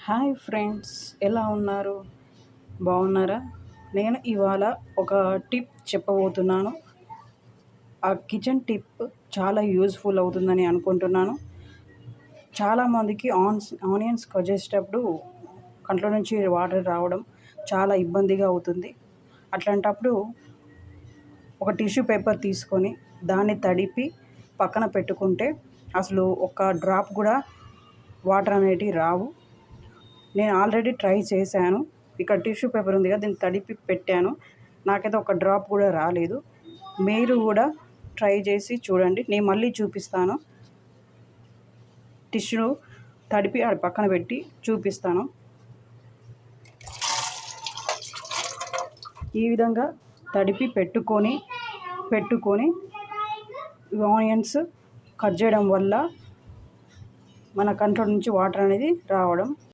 Hi friends, ఎలా ఉన్నారు? బాగున్నారా? నేను ఇవాళ ఒక టిప్ చెప్పబోతున్నాను. ఆ కిచెన్ టిప్ చాలా యూజ్ఫుల్ అవుతుందని అనుకుంటున్నాను. చాలామందికి ఆనియన్స్ కట్ చేసేటప్పుడు కంట్లో నుంచి వాటర్ రావడం చాలా ఇబ్బందిగా అవుతుంది. అట్లాంటప్పుడు ఒక టిష్యూ పేపర్ తీసుకొని దాన్ని తడిపి పక్కన పెట్టుకుంటే అసలు ఒక డ్రాప్ కూడా వాటర్ అనేటివి రావు. నేను ఆల్రెడీ ట్రై చేశాను. ఇక్కడ టిష్యూ పేపర్ ఉంది కదా, దీన్ని తడిపి పెట్టాను. నాకైతే ఒక డ్రాప్ కూడా రాలేదు. మీరు కూడా ట్రై చేసి చూడండి. నేను మళ్ళీ చూపిస్తాను. టిష్యూ తడిపి అది పక్కన పెట్టి చూపిస్తాను. ఈ విధంగా తడిపి పెట్టుకొని ఆనియన్స్ కట్ చేయడం వల్ల మన కంట్లో నుంచి వాటర్ అనేది రావడం